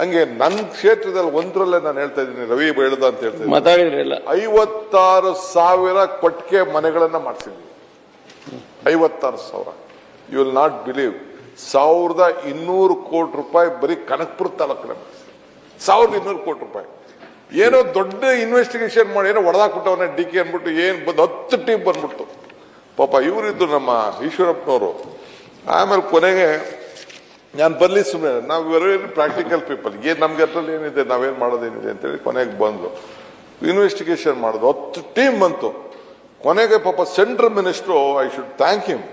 ಹಂಗೆ ನನ್ನ ಕ್ಷೇತ್ರದಲ್ಲಿ ಒಂದರಲ್ಲೇ ನಾನು ಹೇಳ್ತಾ ಇದ್ದೀನಿ, ರವಿ ಬೇಳದ ಅಂತ ಹೇಳ್ತಾ ಇದ್ದೀನಿ, ಮಾತಾಡಿದ್ರಲ್ಲ 56,000 ಕೊಟ್ಟಿಗೆ ಮನೆಗಳನ್ನ ಮಾಡಿಸಿದ್ವಿ. 56,000. ಯು ವಿಲ್ ನಾಟ್ ಬಿಲೀವ್, 1,200 ಕೋಟಿ ರೂಪಾಯಿ ಬರೀ ಕನಕಪುರ ತಾಲೂಕಿನ 1,200 ಕೋಟಿ ರೂಪಾಯಿ. ಏನೋ ದೊಡ್ಡ ಇನ್ವೆಸ್ಟಿಗೇಷನ್ ಮಾಡಿ ಏನೋ ಹೊಡೆದಾಕ್ಬಿಟ್ಟವನ್ನ ಡಿ ಕೆ ಅನ್ಬಿಟ್ಟು ಏನ್ ಬಂದು 10 ಟೀಮ್ ಬಂದ್ಬಿಡ್ತು. ಪಾಪ ಇವರಿದ್ದು ನಮ್ಮ ಈಶ್ವರಪ್ಪನವರು. ಆಮೇಲೆ ಕೊನೆಗೆ ನಾನು ಬರ್ಲಿ ಸುಮ್ಮನೆ, ನಾವು ವೆರಿ ಪ್ರಾಕ್ಟಿಕಲ್ ಪೀಪಲ್, ನಮ್ಗೆ ಅದ್ರಲ್ಲಿ ಏನಿದೆ, ನಾವೇನ್ ಮಾಡೋದೇನಿದೆ ಅಂತೇಳಿ ಕೊನೆಗೆ ಬಂದು ಇನ್ವೆಸ್ಟಿಗೇಷನ್ ಮಾಡೋದು. 10 ಟೀಮ್ ಬಂತು. ಕೊನೆಗೆ ಪಾಪ central minister, I should thank him,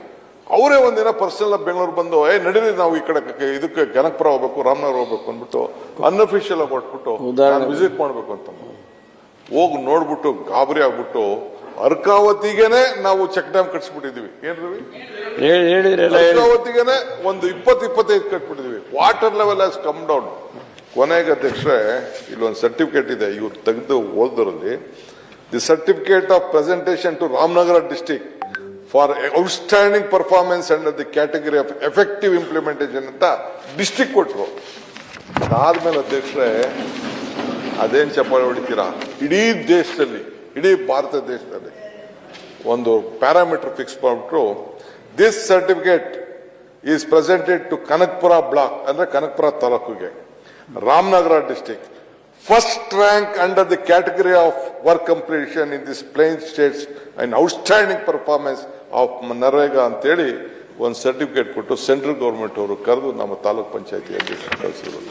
ಅವರೇ ಒಂದಿನ ಪರ್ಸನಲ್ ಬೆಂಗಳೂರು ಬಂದು ನಡೀರಿ ನಾವು ಈ ಕಡೆ ಇದಕ್ಕೆ ಕನಕಪುರ ಹೋಗ್ಬೇಕು, ರಾಮನಗರ ಹೋಗ್ಬೇಕು ಅಂದ್ಬಿಟ್ಟು ಅನ್ಅಫಿಷಿಯಲ್ ಆಗಿ ಕೊಟ್ಬಿಟ್ಟು ವಿಸಿಟ್ ಮಾಡ್ಬೇಕು ಅಂತ ಹೋಗಿ ನೋಡ್ಬಿಟ್ಟು ಗಾಬರಿ ಆಗ್ಬಿಟ್ಟು ಅರ್ಕಾವತಿಗೆನೆ ನಾವು ಚೆಕ್ ಡ್ಯಾಮ್ ಕಟ್ಸ್ಬಿಟ್ಟಿದೀವಿ. ಏನ್ರಿ ಅರ್ಕಾವತಿಗೆನೆ ಒಂದು 20-25 ಕಟ್ಬಿಟ್ಟಿದೀವಿ. Water level has come down. ಕೊನೆಗೆ ಅಧ್ಯಕ್ಷರೇ, ಇಲ್ಲೊಂದು ಸರ್ಟಿಫಿಕೇಟ್ ಇದೆ, ಇವ್ರು ತೆಗೆದು ಓದೋದ್ರಲ್ಲಿ, the certificate of presentation to Ramanagara district for outstanding performance under the category of effective implementation ಅಂತ ಡಿಸ್ಟ್ರಿಕ್ಟ್ ಕೊಟ್ಟರು. ಅದಾದ್ಮೇಲೆ ಅಧ್ಯಕ್ಷರೇ, ಅದೇನ್ ಚಪ್ಪಾಳೆ ಹೊಡಿತೀರಾ, ಇಡೀ ದೇಶದಲ್ಲಿ, ಇಡೀ ಭಾರತ ದೇಶದಲ್ಲಿ ಒಂದು ಪ್ಯಾರಾಮೀಟರ್ ಫಿಕ್ಸ್ ಮಾಡಿಬಿಟ್ರು. This certificate is presented to Kanakapura block, ಅಂದ್ರೆ ಕನಕಪುರ ತಾಲೂಕಿಗೆ, Ramanagara district, first rank under the category of work completion in this plain states and outstanding performance of NREGA ಅಂತೇಳಿ ಒಂದು ಸರ್ಟಿಫಿಕೇಟ್ ಕೊಟ್ಟು ಸೆಂಟ್ರಲ್ ಗವರ್ಮೆಂಟ್ ಅವರು ಕರೆದು ನಮ್ಮ ತಾಲೂಕ್ ಪಂಚಾಯತಿ ಅಧ್ಯಕ್ಷರು ಕಳಿಸಿದ್ರು.